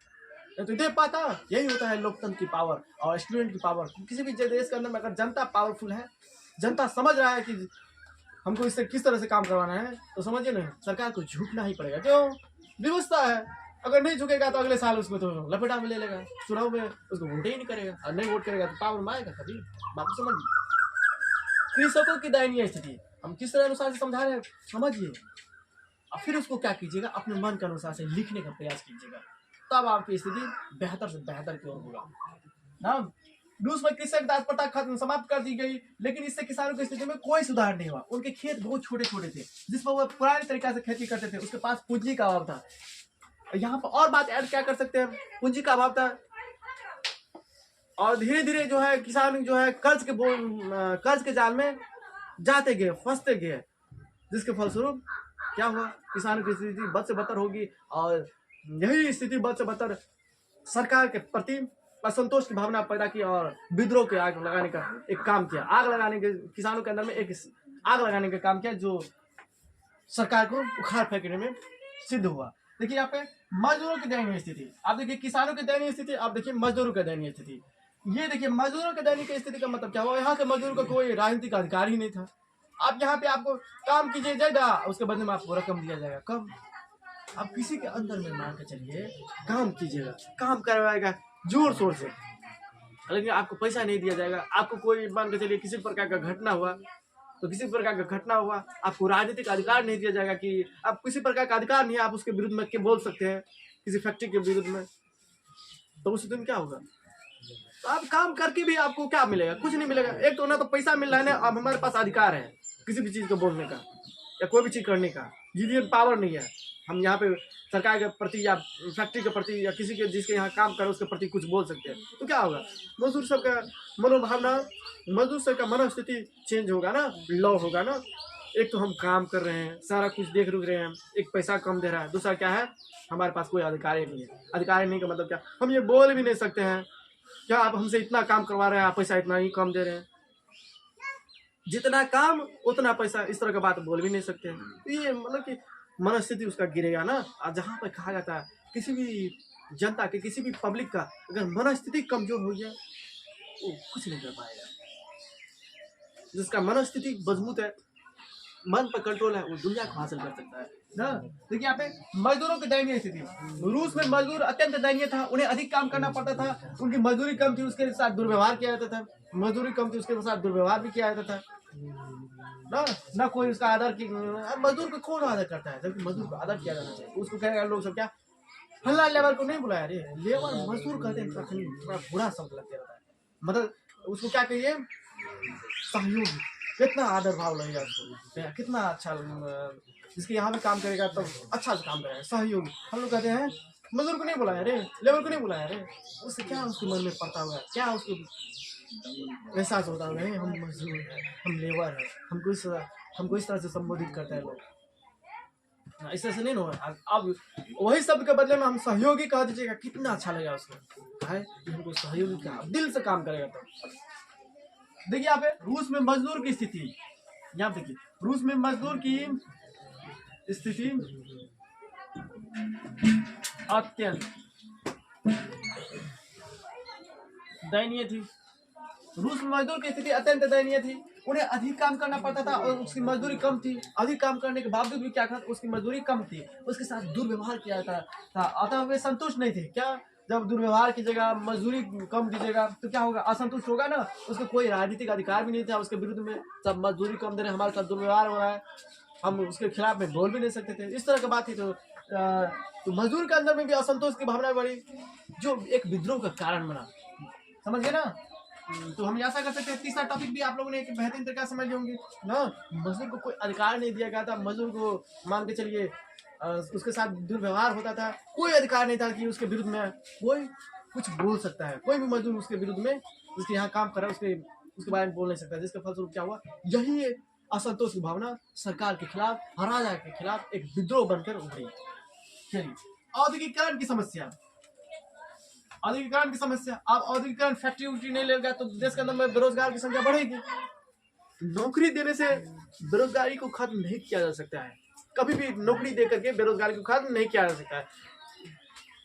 तो दे पाता। यही होता है लोकतंत्र की पावर और स्टूडेंट की पावर। किसी भी देश के अंदर में अगर जनता पावरफुल है, जनता समझ रहा है कि हमको इससे किस तरह से काम करवाना है, तो समझिए ना, सरकार को झुकना ही पड़ेगा। क्यों? व्यवस्था है। अगर नहीं झुकेगा तो अगले साल उसको तो लपेटा में ले लेगा, चुनाव में उसको वोट ही नहीं करेगा, और नहीं वोट करेगा तो पावर में आएगा कभी। बात समझिए। कृषकों की दयनीय स्थिति हम किस तरह अनुसार से समझा रहे हैं, समझिए। और फिर उसको क्या कीजिएगा? अपने मन के अनुसार से लिखने का प्रयास कीजिएगा, तब आपकी स्थिति बेहतर से बेहतर की ओर होगा ना। रूस में कृषक दास प्रथा खत्म समाप्त कर दी गई, लेकिन इससे किसानों की स्थिति में कोई सुधार नहीं हुआ। उनके खेत बहुत छोटे छोटे थे, जिस पर वो पुराने तरीका से खेती करते थे। उसके पास पूंजी का अभाव था। यहाँ पर और बात ऐड क्या कर सकते हैं, पूंजी का अभाव था, और धीरे धीरे जो है किसान जो है कर्ज के जाल में जाते गए, फंसते गए, जिसके फलस्वरूप क्या हुआ, किसानों की स्थिति बद से बदतर होगी। और यही स्थिति बद से बदतर सरकार के प्रति असंतोष की भावना पैदा की और विद्रोह के आग लगाने का एक काम किया, आग लगाने के, किसानों के अंदर में एक आग लगाने का काम किया, जो सरकार को उखाड़ फेंकने में सिद्ध हुआ। देखिए यहाँ पे मजदूरों की दयनीय स्थिति, आप देखिए किसानों की दयनीय स्थिति, आप देखिए मजदूरों की दयनीय स्थिति। ये देखिए मजदूरों की दयनीय स्थिति का मतलब क्या हुआ, यहाँ के मजदूर का कोई राजनीतिक अधिकार ही नहीं था। आप यहाँ पे आपको काम कीजिए जाएगा, उसके बदले में आपको रकम दिया जाएगा कम। आप किसी के अंदर में मान के चलिए काम कीजिएगा, काम करवाएगा जोर शोर से, लेकिन आपको पैसा नहीं दिया जाएगा। आपको कोई मान के चलिए किसी प्रकार का घटना हुआ, तो किसी प्रकार का घटना हुआ, आपको राजनीतिक अधिकार नहीं दिया जाएगा कि आप किसी प्रकार का अधिकार नहीं है, आप उसके विरुद्ध में के बोल सकते हैं किसी फैक्ट्री के विरुद्ध में, तो उस दिन क्या होगा। तो आप काम करके भी आपको क्या मिलेगा, कुछ नहीं मिलेगा। एक तो ना तो पैसा मिल रहा है ना, अब हमारे पास अधिकार है किसी भी चीज़ को बोलने का या कोई भी चीज़ करने का, ये पावर नहीं है। हम यहाँ पे सरकार के प्रति या फैक्ट्री के प्रति या किसी के जिसके यहाँ काम करे उसके प्रति कुछ बोल सकते हैं, तो क्या होगा, मजदूर सबका मनोभावना, मजदूर सबका मनोस्थिति चेंज होगा ना, लॉ होगा ना। एक तो हम काम कर रहे हैं, सारा कुछ देख रुक रहे हैं, एक पैसा कम दे रहा है, दूसरा क्या है, हमारे पास कोई अधिकार ही नहीं है। अधिकार नहीं का मतलब क्या, हम ये बोल भी नहीं सकते हैं क्या आप हमसे इतना काम करवा रहे हैं, आप पैसा इतना ही कम दे रहे हैं, जितना काम उतना पैसा, इस तरह का बात बोल भी नहीं सकते हैं। तो ये मतलब कि मनस्थिति उसका गिरेगा ना। और जहाँ पर कहा जाता है किसी भी जनता के, किसी भी पब्लिक का अगर मनस्थिति कमजोर हो गया वो कुछ नहीं कर पाएगा। जिसका मनस्थिति मजबूत है, मन पर कंट्रोल है, वो दुनिया को हासिल कर सकता है ना। देखिए यहाँ पे मजदूरों की दयनीय स्थिति, रूस में मजदूर अत्यंत दयनीय था, उन्हें अधिक काम करना पड़ता था, उनकी मजदूरी कम थी, उसके साथ दुर्व्यवहार किया जाता था, मजदूरी कम थी उसके साथ दुर्व्यवहार भी किया जाता था ना। ना कोई उसका आदर की, मजदूर को कौन आदर करता है, जबकि मजदूर को आदर किया जाना चाहिए। उसको कहेगा लोग सब क्या, फल्ला लेबर को नहीं बुलाया, रे लेबर मजदूर कहते हैं, थोड़ा बुरा शब्द लगता रहता है, मतलब उसको क्या कहिए, सहयोगी, कितना आदर भाव लगेगा उसको, कितना अच्छा, जिसके यहाँ पे काम करेगा तो अच्छा से काम करेगा, सहयोगी। हम लोग कहते हैं मजदूर को नहीं बुलाया रे, लेबर को नहीं बुलाया रे, उससे क्या उसके मन में पड़ता हुआ है, क्या उसको एहसास होता है, हम मजदूर है, हम लेबर है, हमको इस तरह से संबोधित करता है लोग, इस तरह से नहीं होगा। अब वही शब्द के बदले में हम सहयोगी कह दीजिएगा, कितना अच्छा लगेगा उसको, है हमको सहयोगी का, दिल से काम करेगा। तो देखिए यहाँ पे रूस में मजदूर की स्थिति, यहाँ देखिए रूस में मजदूर की स्थिति अत्यंत दयनीय थी। रूस में मजदूर की स्थिति अत्यंत दयनीय थी, उन्हें अधिक काम करना पड़ता था और उसकी मजदूरी कम थी। अधिक काम करने के बावजूद भी क्या था, उसकी मजदूरी कम थी, उसके साथ दुर्व्यवहार किया जाता था, अतः वे संतुष्ट नहीं थे। क्या, जब दुर्व्यवहार कीजिएगा, मजदूरी कम दीजिएगा तो क्या होगा, असंतुष्ट होगा ना। उसको कोई राजनीतिक अधिकार भी नहीं था, उसके विरुद्ध में सब मजदूरी कम दे रहे हैं, हमारे साथ दुर्व्यवहार हो रहा है, हम उसके खिलाफ में बोल भी नहीं सकते थे, इस तरह की बात थी। तो मजदूर के अंदर में भी असंतोष की भावना बढ़ी, जो एक विद्रोह का कारण बना, समझ गए ना। तो हम ऐसा कर सकते हैं, तीसरा टॉपिक भी आप लोगों ने एक बेहतरीन तरीका समझ होंगे ना। मजदूर को कोई अधिकार नहीं दिया गया था, मजदूर को मान के चलिए उसके साथ दुर्व्यवहार होता था, कोई अधिकार नहीं था कि उसके विरुद्ध में कोई कुछ बोल सकता है, कोई भी मजदूर उसके विरुद्ध में, उसके यहाँ काम कर रहा है उसके बारे में बोल नहीं सकता। जिसके फलस्वरूप क्या हुआ, यही असंतोष की भावना सरकार के खिलाफ, राजा के खिलाफ एक विद्रोह बनकर उभरी। चलिए औद्योगिकरण की समस्या, औद्योगिकरण की समस्या। अब औद्योगिकरण फैक्ट्री उट्री नहीं लगेगा तो देश के अंदर में बेरोजगार की संख्या बढ़ेगी। नौकरी देने से बेरोजगारी को खत्म नहीं किया जा सकता है, कभी भी नौकरी दे करके बेरोजगारी को खत्म नहीं किया जा सकता है।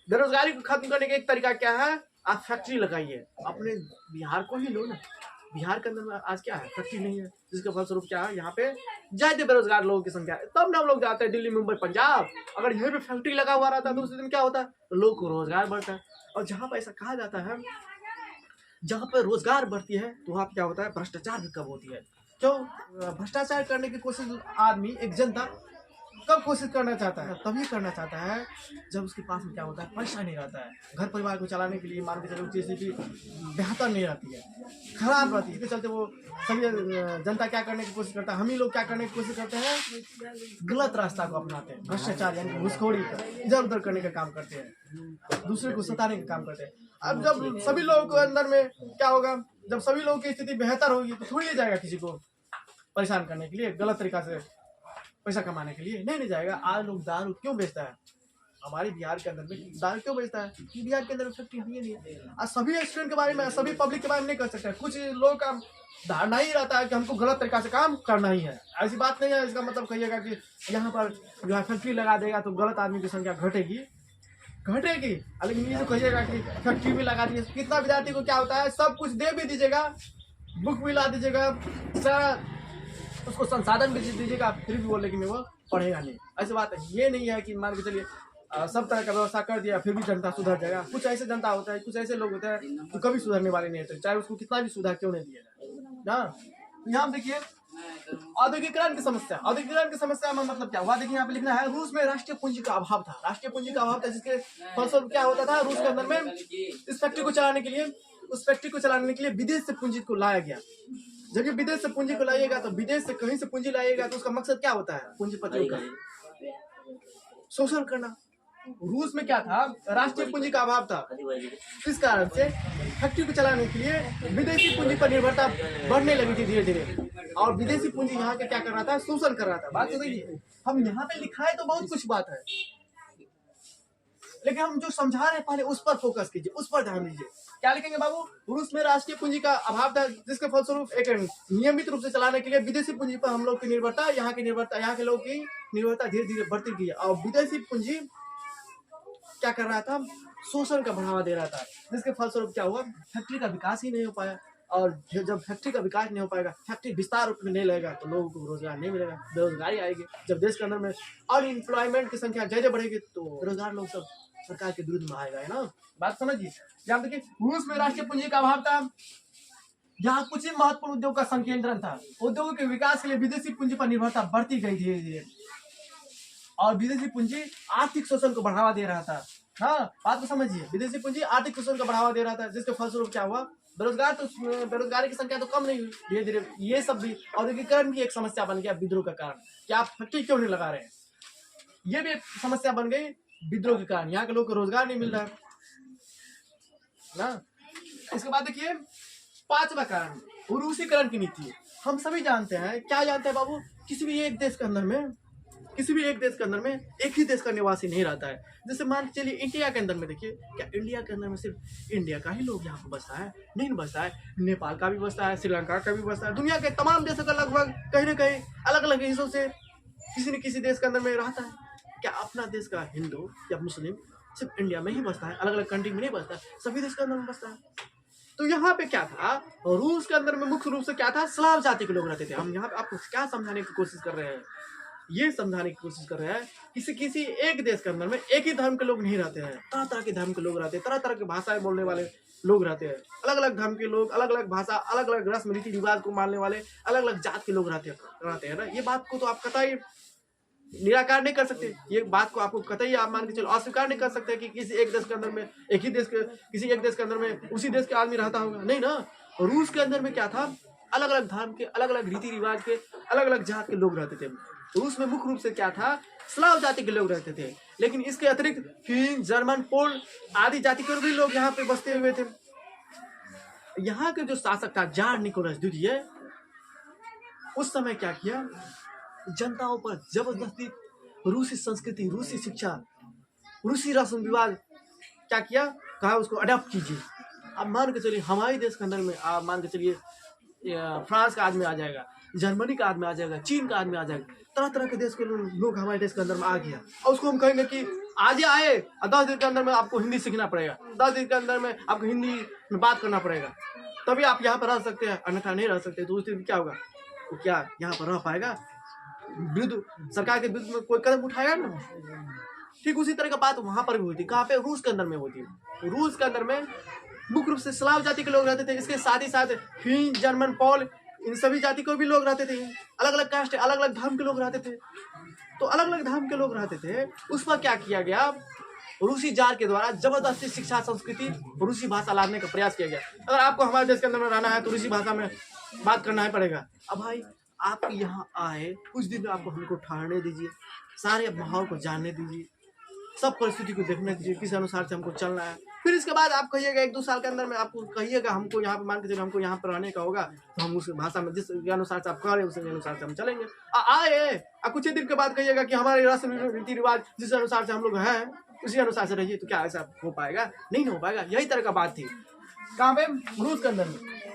बेरोजगारी को खत्म करने का एक तरीका क्या है, आप फैक्ट्री लगाइए। अपने बिहार को ही लो ना, बिहार के अंदर में आज क्या है, फैक्ट्री नहीं है, जिसके फलस्वरूप क्या है, यहाँ पे ज्यादा बेरोजगार लोगों की संख्या है। तब ना हम लोग जाते हैं दिल्ली, मुंबई, पंजाब। अगर यहीं पे फैक्ट्री लगा हुआ रहता तो उस दिन क्या होता है, लोगों को रोजगार बढ़ता है। और जहाँ पर ऐसा कहा जाता है, जहाँ पर रोजगार बढ़ती है तो वहाँ क्या होता है, भ्रष्टाचार भी कम होती है। क्यों, भ्रष्टाचार करने की कोशिश आदमी, एक जनता कब कोशिश करना चाहता है? तभी करना चाहता है जब उसके पास में क्या होता है, पैसा नहीं रहता है। घर परिवार को चलाने के लिए मान के चलो चीज़ की बेहतर नहीं रहती है, खराब रहती है। इसके चलते वो सभी जनता क्या करने की कोशिश करता है, हम ही लोग क्या करने की कोशिश करते हैं, गलत रास्ता को अपनाते हैं। भ्रष्टाचार यानी घूसखोरी का इधर उधर करने का काम करते हैं, दूसरे को सताने का काम करते हैं। अब जब सभी लोगों के अंदर में क्या होगा, जब सभी लोगों की स्थिति बेहतर होगी तो थोड़ी जाएगा किसी को परेशान करने के लिए, गलत तरीका से पैसा कमाने के लिए नहीं जाएगा। आज लोग दारू क्यों बेचता है, हमारे बिहार के अंदर में दारू क्यों बेचता है? बिहार के अंदर में फैक्ट्री है नहीं। आज सभी स्टूडेंट के बारे में, सभी पब्लिक के बारे में नहीं कर सकते। कुछ लोगों का धारणा ही रहता है कि हमको गलत तरीका से काम करना ही है। ऐसी बात नहीं है। इसका मतलब कहिएगा कि यहाँ पर जो है फैक्ट्री लगा देगा तो गलत आदमी की संख्या घटेगी, लेकिन ये जो कहिएगा कि फैक्ट्री भी लगा दीजिए, कितना विद्यार्थी को क्या होता है, सब कुछ दे भी दीजिएगा, बुक भी ला दीजिएगा, सारा उसको संसाधन भी दीजिएगा, फिर भी बोल लेकिन वो पढ़ेगा नहीं। ऐसी बात है ये नहीं है कि मान के चलिए सब तरह का व्यवस्था कर दिया फिर भी जनता सुधर जाएगा। कुछ ऐसे जनता होता है, कुछ ऐसे लोग होते हैं जो कभी सुधरने वाले नहीं होते, चाहे उसको कितना भी सुधार क्यों नहीं दिया जाए ना। यहाँ देखिए औद्योगिकरण की समस्या में मतलब क्या हुआ, देखिए यहाँ पे लिखना है, रूस में राष्ट्रीय पूंजी का अभाव था। जिसके फलस्वरूप क्या होता था, रूस के अंदर में इस फैक्ट्री को चलाने के लिए विदेश से पूंजी को लाया गया। जब ये विदेश से पूंजी को लाइएगा तो विदेश से कहीं से पूंजी लाइएगा तो उसका मकसद क्या होता है, पूंजीपतियों का शोषण करना। रूस में क्या था, राष्ट्रीय पूंजी का अभाव था, इस कारण से फैक्ट्री को चलाने के लिए विदेशी पूंजी पर निर्भरता बढ़ने लगी थी धीरे धीरे, और विदेशी पूंजी यहाँ के क्या कर रहा था, शोषण कर रहा था। बात तो देखिए, हम यहाँ पे लिखा है तो बहुत कुछ बात है, लेकिन हम जो समझा रहे हैं पहले उस पर फोकस कीजिए, उस पर ध्यान दीजिए। क्या लिखेंगे बाबू, रूस में राष्ट्रीय पूंजी का अभाव था, जिसके फलस्वरूप एक नियमित रूप से चलाने के लिए विदेशी पूंजी पर हम लोग की निर्भरता, यहाँ के लोगों की निर्भरता धीरे धीरे बढ़ती गई, और विदेशी पूंजी क्या कर रहा था, शोषण का बढ़ावा दे रहा था, जिसके फलस्वरूप क्या हुआ, फैक्ट्री का विकास ही नहीं हो पाया। और जब फैक्ट्री का विकास नहीं हो पाएगा, फैक्ट्री विस्तार रूप में नहीं लगेगा तो लोगों को रोजगार नहीं मिलेगा, बेरोजगारी आएगी। जब देश के अंदर में अनएम्प्लॉयमेंट की संख्या जैसे बढ़ेगी तो बेरोजगार लोग सब सरकार के विरुद्ध में आएगा, है ना। बात समझिए। जहाँ देखिए रूस में राष्ट्रीय पूंजी का अभाव था, यहाँ कुछ ही महत्वपूर्ण उद्योग का संकेंद्रण था। उद्योगों के विकास के लिए विदेशी पूंजी पर निर्भरता बढ़ती गई धीरे धीरे, और विदेशी पूंजी आर्थिक शोषण को बढ़ावा दे रहा था। हाँ, बात को समझिए, विदेशी पूंजी आर्थिक शोषण को बढ़ावा दे रहा था, जिसके फलस्वरूप क्या हुआ, बेरोजगारी की संख्या तो कम नहीं हुई धीरे धीरे। ये सब भी औद्योगिकरण की एक समस्या बन गया विद्रोह का कारण, कि आप फैक्ट्री क्यों नहीं लगा रहे हैं, ये भी एक समस्या बन गई विद्रोह के कारण। यहाँ के लोग को रोजगार नहीं मिल रहा है ना। इसके बाद देखिए 5वां कारण, रूसीकरण की नीति। हम सभी जानते हैं, क्या जानते हैं बाबू, किसी भी एक देश के अंदर में एक ही देश का निवासी नहीं रहता है। जैसे मान के चलिए इंडिया के अंदर में देखिए, क्या इंडिया के अंदर में सिर्फ इंडिया का ही लोग यहाँ पर बसता है? नहीं बसता है, नेपाल का भी बसता है, श्रीलंका का भी बसता है, दुनिया के तमाम देशों का लगभग कहीं ना कहीं अलग अलग हिस्सों से किसी न किसी देश के अंदर में रहता है। क्या अपना देश का हिंदू या मुस्लिम सिर्फ इंडिया में ही बसता है, अलग अलग कंट्री में नहीं बसता है, सभी देश के अंदर में बसता है। तो यहाँ पे क्या था, रूस के अंदर में मुख्य रूप से क्या था, स्लाव जाति के लोग रहते थे। हम यहाँ पे आपको क्या समझाने की कोशिश कर रहे हैं, ये समझाने की कोशिश कर रहे हैं, किसी एक देश के अंदर में एक ही धर्म के लोग नहीं रहते हैं, तरह तरह के धर्म के लोग रहते हैं, तरह तरह की भाषाएं बोलने वाले लोग रहते हैं, अलग अलग धर्म के लोग, अलग अलग भाषा, अलग अलग रस्म रीति रिवाज को मानने वाले अलग अलग जात के लोग रहते हैं ना। ये बात को तो आप कतई निराकार नहीं कर सकते, ये बात को आपको कतई आप मान के चलो अस्वीकार नहीं कर सकते कि किसी एक देश के अंदर में किसी एक देश के अंदर में उसी देश के आदमी रहता होगा, नहीं ना। रूस के अंदर में क्या था, अलग अलग धर्म के, अलग अलग रीति रिवाज के, अलग अलग जात के लोग रहते थे। रूस में मुख्य रूप से क्या था, स्लाव जाति के लोग रहते थे, लेकिन इसके अतिरिक्त फिन, जर्मन, पोल आदि जाति के भी लोग यहाँ पे बसते हुए थे। यहाँ के जो शासक था जार निकोलस द्वितीय, उस समय क्या किया, जनताओं पर जबरदस्ती रूसी संस्कृति, रूसी शिक्षा, रूसी रस्म रिवाज क्या किया, कहा उसको अडॉप्ट कीजिए। अब मान के चलिए हमारे देश के अंदर में आप मान के चलिए फ्रांस का आदमी आ जाएगा, जर्मनी का आदमी आ जाएगा, चीन का आदमी आ जाएगा, तरह तरह के देश के लोग हमारे देश के अंदर में आ गया, और उसको हम कहेंगे कि आज आए 10 दिन के अंदर में आपको हिंदी सीखना पड़ेगा, 10 दिन के अंदर में आपको हिंदी में बात करना पड़ेगा, तभी आप यहाँ पर रह सकते हैं, अन्यथा नहीं रह सकते। तो उस दिन क्या होगा, वो क्या यहाँ पर रह पाएगा, विरुद्ध सरकार के विरुद्ध में कोई कदम उठाएगा ना। ठीक उसी तरह का बात वहां पर भी हुई थी, कहाँ पे, रूस के अंदर में होती है। रूस के अंदर में मुख्य रूप से स्लाव जाति के लोग रहते थे, इसके साथ ही साथ फिन, जर्मन, पॉल, इन सभी जाति को भी लोग रहते थे, अलग अलग कास्ट, अलग अलग धर्म के लोग रहते थे। तो अलग अलग धर्म के लोग रहते थे, उस पर क्या किया गया, रूसी जार के द्वारा जबरदस्ती शिक्षा संस्कृति रूसी भाषा लादने का प्रयास किया गया। अगर आपको हमारे देश के अंदर में रहना है तो रूसी भाषा में बात करना ही पड़ेगा। अब भाई आप यहाँ आए कुछ दिन आपको हमको ठहरने दीजिए, सारे माहौल को जानने दीजिए, सब परिस्थिति को देखने दीजिए, किस अनुसार से हमको चलना है। फिर इसके बाद आप कहिएगा 1-2 साल के अंदर में आपको कहिएगा हमको यहाँ पे मान के चलिए हमको यहाँ पर रहने का होगा, तो हम उस भाषा में जिस अनुसार से आप कह रहे हैं उसी अनुसार से हम चलेंगे। आए कुछ ही दिन के बाद कहिएगा कि हमारे रस्म रीति रिवाज जिस अनुसार से हम लोग हैं उसी अनुसार से रहिए, तो क्या ऐसा हो पाएगा? नहीं हो पाएगा। यही तरह का बात थी कहाँ पे, रूस के अंदर में।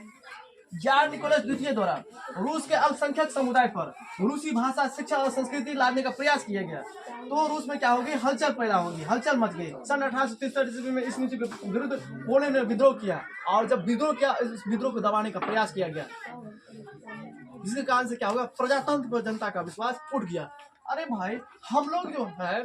जार निकोलस द्वितीय द्वारा रूस के अल्पसंख्यक समुदाय पर रूसी भाषा, शिक्षा और संस्कृति लादने का प्रयास किया गया, तो रूस में क्या होगी, हलचल पैदा होगी, हलचल मच गई। सन 1863 ईस्वी में इस नीति के विरुद्ध पोलैंड ने विद्रोह किया, और जब विद्रोह किया इस विद्रोह को दबाने का प्रयास किया गया, जिसके कारण से क्या होगा, प्रजातंत्र पर जनता का विश्वास उठ गया। अरे भाई हम लोग जो है,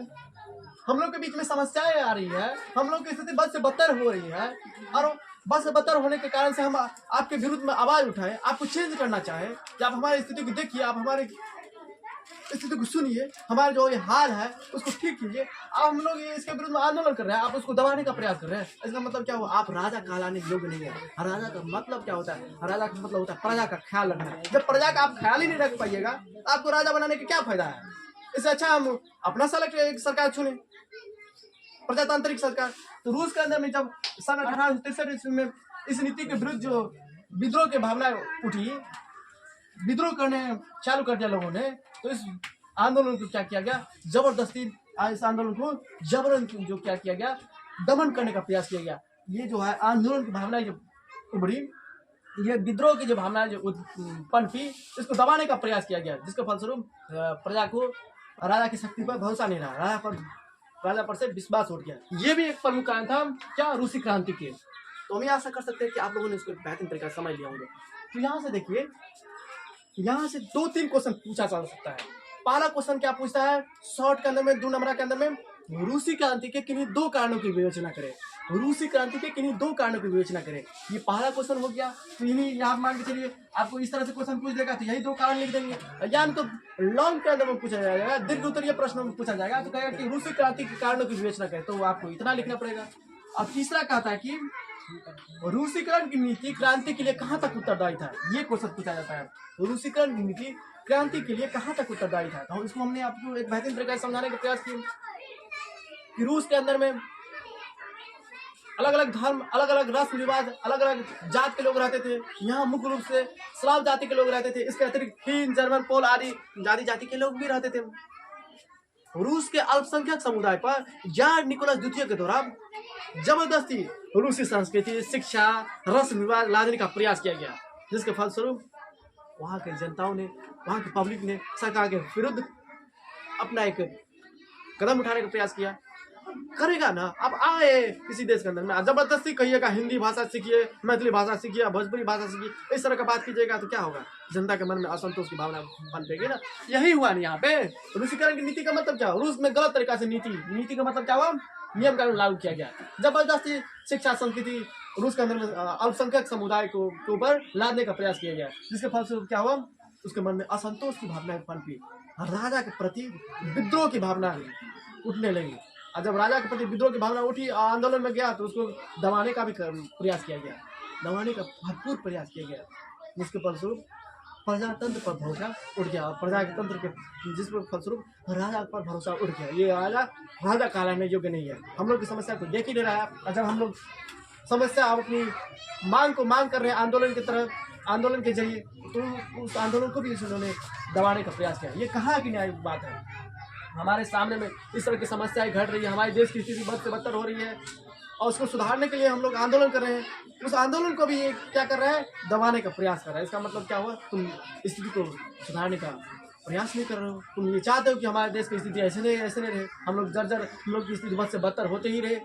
हम लोग के बीच में समस्याएं आ रही है, हम लोग की स्थिति बद से बदतर हो रही है, और बस बदतर होने के कारण से हम आपके विरुद्ध में आवाज उठाएं, आपको चेंज करना चाहें कि आप हमारी स्थिति को देखिए, आप हमारी स्थिति को सुनिए, हमारा जो ये हाल है उसको ठीक कीजिए। अब हम लोग इसके विरुद्ध में आंदोलन कर रहे हैं, आप उसको दबाने का प्रयास कर रहे हैं। इसका मतलब क्या हुआ, आप राजा कहलाने योग्य नहीं है। राजा का मतलब क्या होता है, राजा का मतलब होता है प्रजा का ख्याल रखना। जब प्रजा का आप ख्याल ही नहीं रख पाइएगा तो आपको राजा बनाने का क्या फायदा है? इससे अच्छा हम अपना सरकार चुने, प्रजातांत्रिक सरकार। तो रूस के अंदर में जब सन 1863 ईस्वी में इस नीति के विरुद्ध जो विद्रोह की भावना उठी, विद्रोह करने चालू कर दिया लोगों ने, तो इस आंदोलन को क्या किया गया, जबरदस्ती इस आंदोलन को जबरन जो क्या किया गया, दमन करने का प्रयास किया गया। ये जो है आंदोलन की भावना जो उभरी, ये विद्रोह की जो भावना जो पनपी, इसको दबाने का प्रयास किया गया, जिसके फलस्वरूप प्रजा को राजा की शक्ति पर भरोसा नहीं रहा, राजा पर से विश्वास उठ गया। ये भी एक प्रमुख कारण था क्या, रूसी क्रांति के। तो हम आशा कर सकते हैं कि आप लोगों ने इसको बेहतरीन तरीके से समझ लिया होंगे। तो यहाँ से देखिए, यहाँ से 2-3 क्वेश्चन पूछा जा सकता है। पहला क्वेश्चन क्या पूछता है, शॉर्ट के अंदर में 2 नंबर के अंदर में, रूसी क्रांति के किन्हीं 2 कारणों की विवेचना करें। रूसी क्रांति के किन्हीं 2 कारणों की विवेचना करें, ये पहला क्वेश्चन हो गया। तो इन्हीं यहाँ मान के चलिए आपको इस तरह से क्वेश्चन पूछ देगा, तो यही 2 कारण लिख देंगे। या तो लॉन्ग के अंदर में पूछा जाएगा, दीर्घ उत्तरीय प्रश्न में पूछा जाएगा, तो कहेगा कि रूसी क्रांति के कारणों की विवेचना करें, तो आपको इतना लिखना पड़ेगा। और तीसरा कहता है कि रूसीकरण की नीति क्रांति के लिए कहाँ तक उत्तरदायी था, ये क्वेश्चन पूछा जाता है। रूसीकरण की नीति क्रांति के लिए कहाँ तक उत्तरदायी था, तो इसको हमने आपको एक बेहतरीन तरीके से समझाने का प्रयास किया कि रूस के अंदर में अलग अलग धर्म, अलग अलग रस्म रिवाज, अलग अलग जात के लोग रहते थे। यहाँ मुख्य रूप से स्लाव जाति के लोग रहते थे। इसके अतिरिक्त फिन, जर्मन, पोल आदि जाति के लोग भी रहते थे। रूस के अल्पसंख्यक समुदाय पर जार निकोलस द्वितीय के द्वारा जबरदस्ती रूसी संस्कृति, शिक्षा, रस्म रिवाज लादने का प्रयास किया गया, जिसके फलस्वरूप वहाँ के जनताओं ने, वहाँ की पब्लिक ने सरकार के विरुद्ध अपना एक कदम उठाने का प्रयास किया। करेगा ना, अब आए किसी देश के अंदर में जबरदस्ती कहिएगा हिंदी भाषा सीखिए, मैथिली भाषा सीखिए, भोजपुरी भाषा सीखिए, इस तरह का बात कीजिएगा तो क्या होगा, जनता के मन में असंतोष की भावना पनपेगी ना। यही हुआ नहीं यहाँ पे। रूसीकरण की नीति का मतलब क्या, रूस में गलत तरीका से नीति का मतलब क्या हुआ, नियम कानून लागू किया गया, जबरदस्ती शिक्षा संस्कृति रूस के अंदर में अल्पसंख्यक समुदाय को ऊपर लादने का प्रयास किया गया, जिसके फलस्वरूप क्या हुआ, उसके मन में असंतोष की भावना पनपी, राजा के प्रति विद्रोह की भावना उठने लगी। और जब राजा के प्रति विद्रोह की भावना उठी, आंदोलन में गया, तो उसको दबाने का भी प्रयास किया गया, दबाने का भरपूर प्रयास किया गया, जिसके फलस्वरूप प्रजातंत्र पर भरोसा उठ गया, और प्रजा के तंत्र के जिस फलस्वरूप राजा पर भरोसा उठ गया। ये राजा कहलाने योग्य नहीं है। हम लोग की समस्या को देख ही नहीं रहा है, और जब हम लोग समस्या अपनी मांग कर रहे हैं आंदोलन की तरह, आंदोलन के जरिए, तो उस आंदोलन को भी उन्होंने दबाने का प्रयास किया। ये कहाँ की न्याय बात है, हमारे सामने में इस तरह की समस्याएं घट रही है, हमारे देश की स्थिति बद से बदतर हो रही है, और उसको सुधारने के लिए हम लोग आंदोलन कर रहे हैं। उस आंदोलन को भी ये क्या कर रहा है, दबाने का प्रयास कर रहा है। इसका मतलब क्या हुआ, तुम स्थिति को सुधारने का प्रयास नहीं कर रहे हो, तुम ये चाहते हो कि हमारे देश की स्थिति ऐसे नहीं रहे, हम लोग जर्जर, हम लोग की स्थिति बद से बदतर होते ही रहे,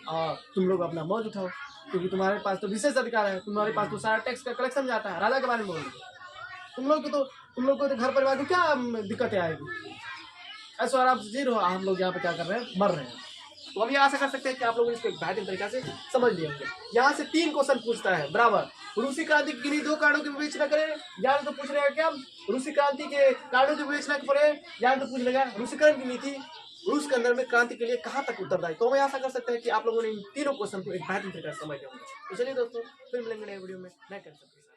और तुम लोग अपना मौज उठाओ, क्योंकि तुम्हारे पास तो विशेष अधिकार है, तुम्हारे पास तो सारा टैक्स का कलेक्शन जाता है। राजा के बारे में बोल रहे तुम लोग को तो घर परिवार को क्या दिक्कतें आएगी, ऐसा आप जी रहो, हम लोग यहाँ पे क्या कर रहे हैं, मर रहे हैं। तो हम ये आशा कर सकते हैं कि आप लोग इसको एक बेहतरीन तरीके से समझ लिए होंगे। यहाँ से 3 क्वेश्चन पूछता है बराबर, रूसी क्रांति के किन्हीं दो कारणों की विवेचना करें। यहाँ तो पूछ रहे हैं क्या रूसी क्रांति के कारणों की विवेचना करें, यहाँ तो पूछ लगा रूसीकरण की नीति रूस के अंदर में क्रांति के लिए कहाँ तक उत्तरदायी। तो हम आशा कर सकते हैं कि आप लोगों ने इन तीनों क्वेश्चन को एक बेहतरीन तरीके से समझ लिया होगा। तो चलिए दोस्तों, फिर मिलेंगे नए वीडियो में नए कंसेप्ट के साथ।